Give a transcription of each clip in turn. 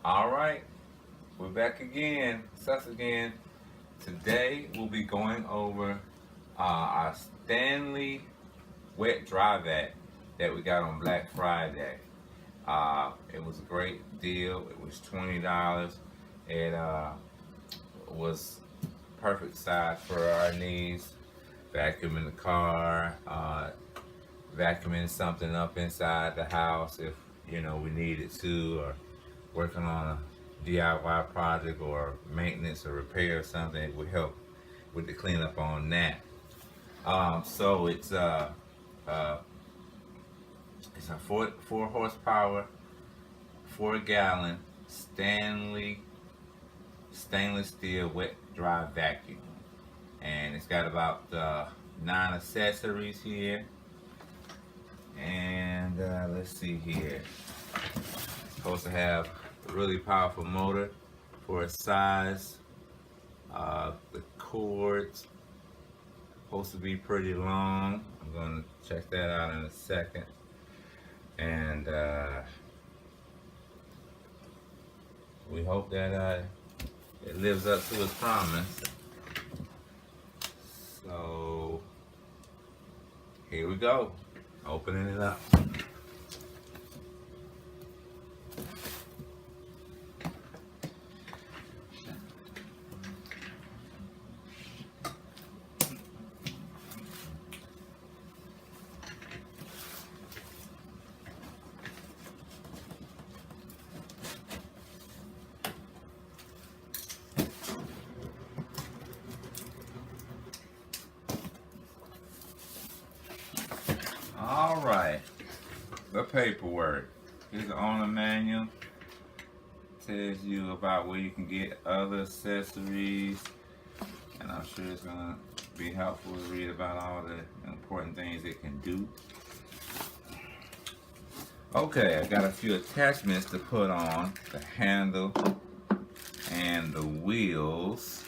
All right, we're back again. It's us again. Today we'll be going over our Stanley wet dry vac that we got on Black Friday. It was a great deal. It was $20. It was perfect size for our needs. Vacuuming the car, vacuuming something up inside the house if we needed to, or working on a DIY project or maintenance or repair or something. It would help with the cleanup on that. So it's a 4 horsepower, 4 gallon Stanley stainless steel wet dry vacuum, and it's got about 9 accessories here. And let's see here. It's supposed to have a really powerful motor for its size. The cord's supposed to be pretty long. I'm going to check that out in a second. And we hope that it lives up to its promise. So here we go, opening it up. All right, the paperwork. Here's the owner manual. Tells you about where you can get other accessories, and I'm sure it's gonna be helpful to read about all the important things it can do. Okay, I got a few attachments to put on the handle and the wheels.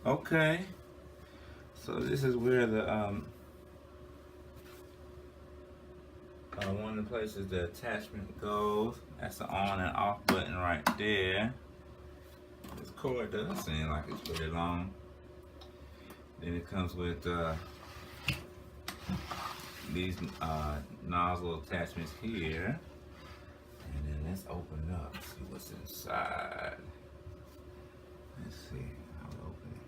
Okay, so this is where the one of the places the attachment goes. That's the on and off button right there. This cord does seem like it's pretty long. Then it comes with these nozzle attachments here. And then let's open it up, see what's inside. Let's see. I'll open it.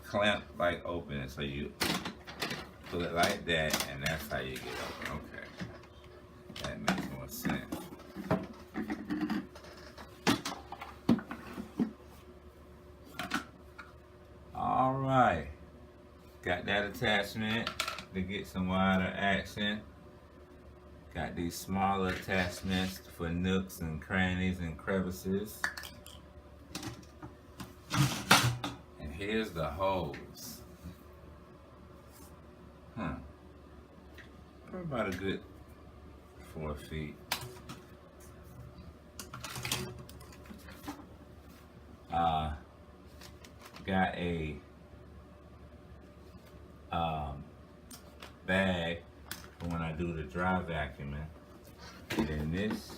Clamp like open, so you pull it like that, and that's how you get open. Okay, that makes more sense. All right, got that attachment to get some wider action. Got these smaller attachments for nooks and crannies and crevices. Here's the hose. Probably about a good 4 feet. Got a bag for when I do the dry vacuuming. And then this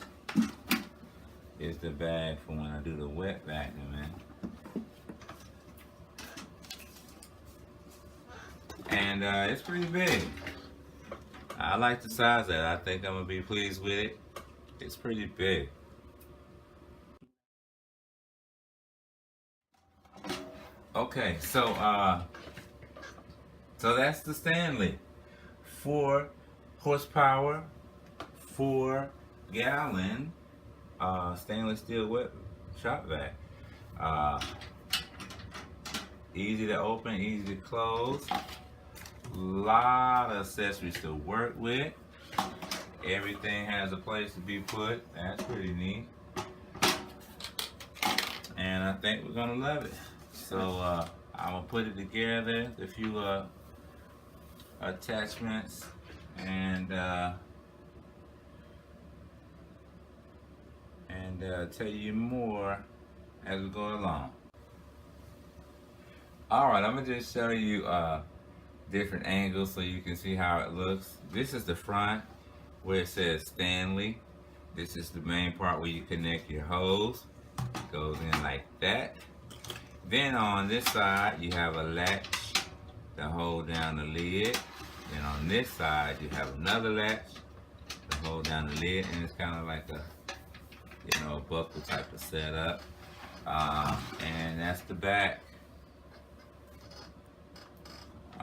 is the bag for when I do the wet vacuuming. And it's pretty big. I like the size of it. I think I'm gonna be pleased with it. It's pretty big. Okay, so that's the Stanley 4 horsepower, 4 gallon stainless steel wet shop vac. Easy to open, easy to close. Lot of accessories to work with. Everything has a place to be put. That's pretty neat. And I think we're gonna love it. So I'm gonna put it together, a few attachments, and tell you more as we go along. All right, I'm gonna just show you different angles so you can see how it looks. This is the front where it says Stanley. This is the main part where you connect your hose. It goes in like that. Then on this side you have a latch to hold down the lid. Then on this side you have another latch to hold down the lid, and it's kind of like a, you know, a buckle type of setup. And that's the back.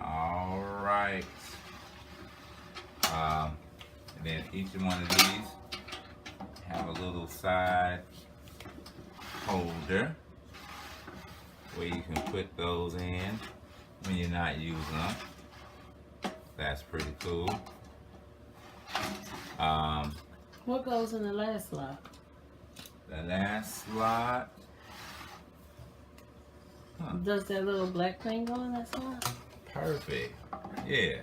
All right. And then each one of these have a little side holder where you can put those in when you're not using them. That's pretty cool. What goes in the last slot? The last slot. Does that little black thing go in that slot? Perfect. Yeah.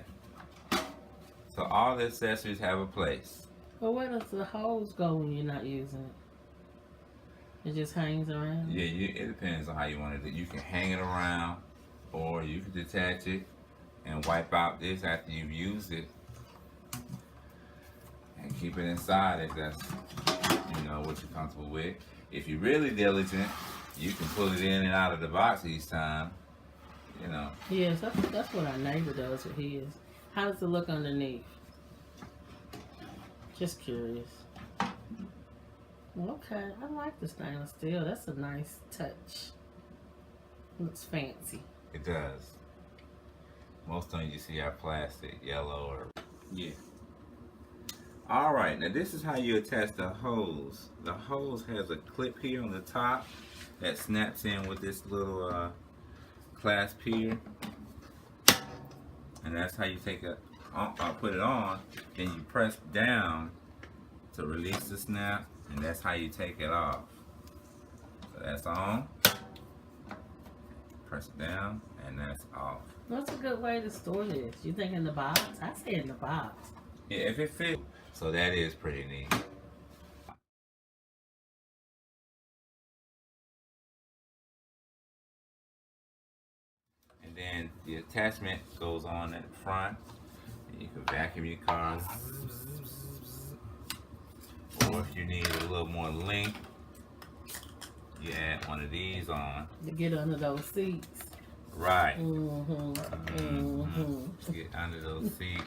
So all the accessories have a place. But where does the hose go when you're not using it? It just hangs around? Yeah, it depends on how you want it. You can hang it around, or you can detach it and wipe out this after you've used it, and keep it inside if that's, you know, what you're comfortable with. If you're really diligent, you can pull it in and out of the box each time, you know. Yes, that's what our neighbor does with his. How does it look underneath? Just curious. Okay, I like the stainless steel. That's a nice touch. Looks fancy. It does. Most of them you see are plastic, yellow, or yeah. All right, now this is how you attach the hose. The hose has a clip here on the top that snaps in with this little clasp here, and that's how you take it. Put it on, then you press down to release the snap, and that's how you take it off. So that's on. Press it down, and that's off. What's a good way to store this? You think in the box? I say in the box. Yeah, if it fits. So that is pretty neat. And then the attachment goes on at the front. And you can vacuum your car. Or if you need a little more length, you add one of these on. To get under those seats. Right. Mm-hmm. Mm-hmm. Get under those seats.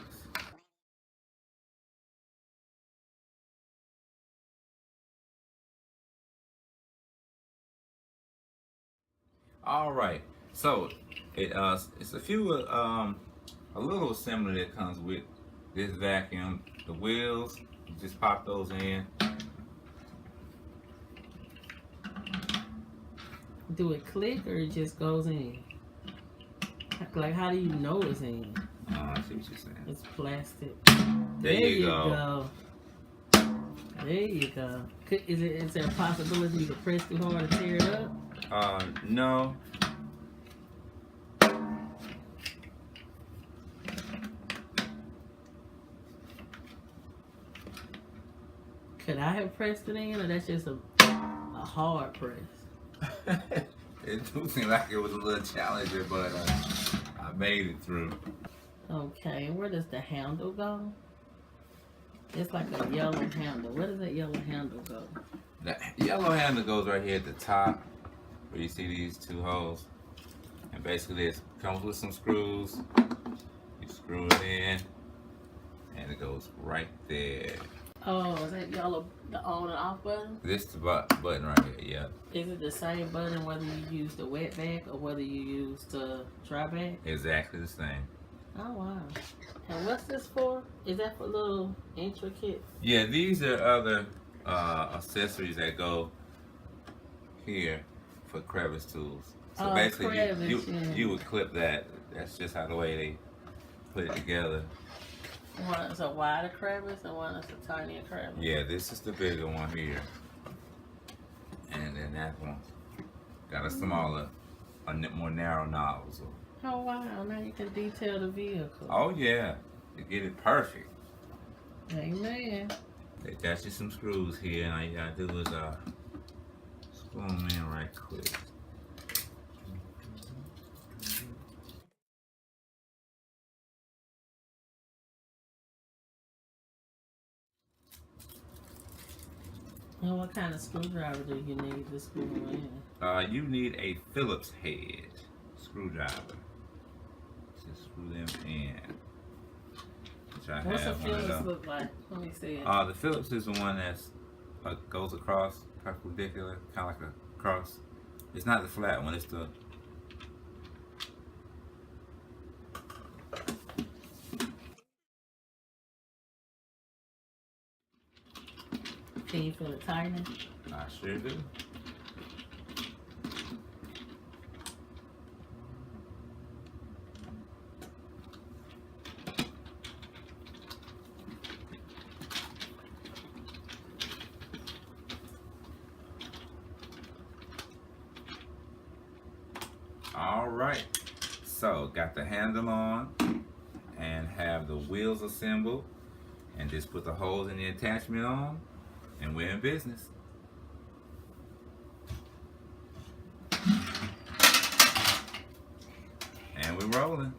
All right, so it's a few a little assembly that comes with this vacuum. The wheels, you just pop those in. Do it click or it just goes in? Like, how do you know it's in? I see what you're saying. It's plastic. There you go. There you go. Is there a possibility you could press too hard to tear it up? No. Could I have pressed it in, or that's just a hard press? It do seem like it was a little challenging, but I made it through. Okay, and where does the handle go? It's like a yellow handle. Where does that yellow handle go? The yellow handle goes right here at the top, where you see these two holes. And basically it comes with some screws. You screw it in, and it goes right there. Oh, is that yellow the on and off button? This is the button right here, yeah. Is it the same button whether you use the wet vac or whether you use the dry vac? Exactly the same. Oh, wow. And what's this for? Is that for little intricate? Yeah, these are other accessories that go here for crevice tools. So basically, crevice, you would clip that. That's just how the way they put it together. One is a wider crevice and one is a tinier crevice. Yeah, this is the bigger one here, and then that one got a smaller, a more narrow nozzle. Oh wow! Now you can detail the vehicle. Oh yeah, to get it perfect. Amen. They got you some screws here, and all you gotta do is screw them in right quick. And what kind of screwdriver do you need to screw in? You need a Phillips head screwdriver to screw them in. Which I What's a have one of Phillips them. look like? Let me see it. The Phillips is the one that's goes across, perpendicular, kind of like a cross. It's not the flat one. It's the Can you feel it tightening? I sure do. All right, so got the handle on and have the wheels assembled, and just put the holes in the attachment on, and we're in business. And we're rolling.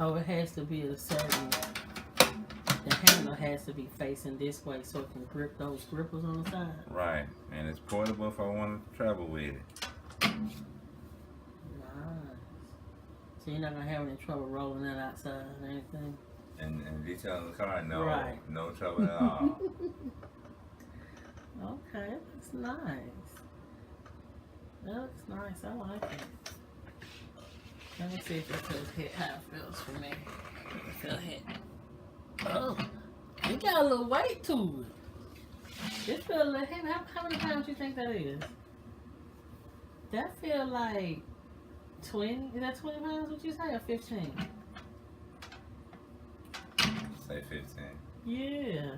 Oh, it has to be a certain. The handle has to be facing this way so it can grip those grippers on the side. Right, and it's portable if I want to travel with it. Nice. So you're not gonna have any trouble rolling that outside or anything. And detailing the car, no, Right. no trouble at all. Okay, that's nice. That looks nice. I like it. Let me see if it feels hit how it feels for me. It feel hit. Oh, it got a little weight to it. It feel a little heavy. How many pounds you think that is? That feel like 20. Is that 20 pounds? What you say, or 15? Say 15. Yeah,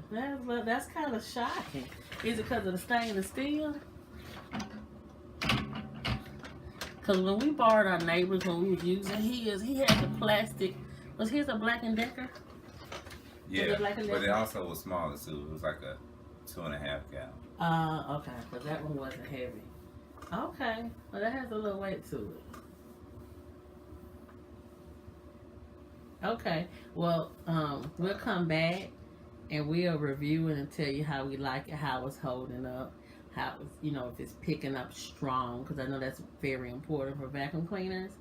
that's kind of shocking. Is it because of the stainless steel? Because when we borrowed our neighbors when we was using his, he had the plastic. Was his a Black & Decker? Yeah, but it also was smaller too. It was like a 2.5 gallon. Okay, because that one wasn't heavy. Okay, well that has a little weight to it. Okay, well, we'll come back and we'll review it and tell you how we like it, how it's holding up, how it's, if it's picking up strong, because I know that's very important for vacuum cleaners.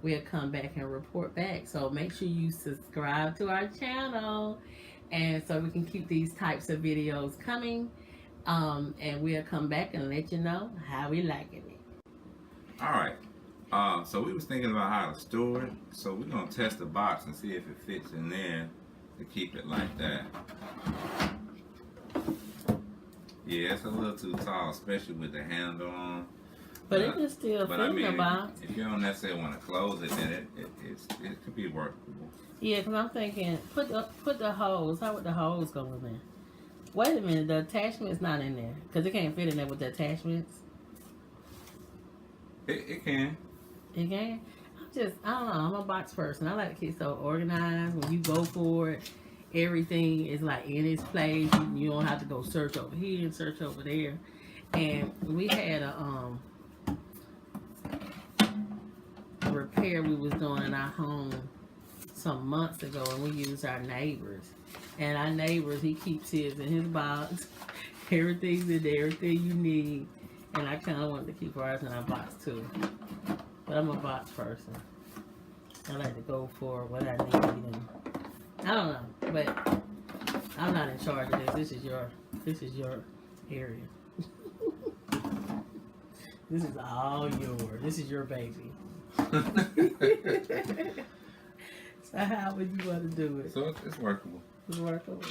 We'll come back and report back. So make sure you subscribe to our channel, and so we can keep these types of videos coming. And we'll come back and let you know how we liking it. All right. So we was thinking about how to store it. So we're gonna test the box and see if it fits in there to keep it like that. Yeah, it's a little too tall, especially with the handle on. But it can still fit in the box. If you don't necessarily want to close it, then it could be workable. Yeah, because I'm thinking, put the hose. How would the hose go in there? Wait a minute, the attachment's not in there because it can't fit in there with the attachments. It can. It can. I don't know. I'm a box person. I like to keep so organized. When you go for it, everything is like in its place. You don't have to go search over here and search over there. And we had a repair we was doing in our home some months ago, and we used our neighbors. And our neighbors, he keeps his in his box. Everything's in there, everything you need. And I kind of wanted to keep ours in our box too. But I'm a box person. I like to go for what I need. And I don't know, but I'm not in charge of this. This is your area. This is all yours. This is your baby. So how would you want to do it? So it's workable. It's workable.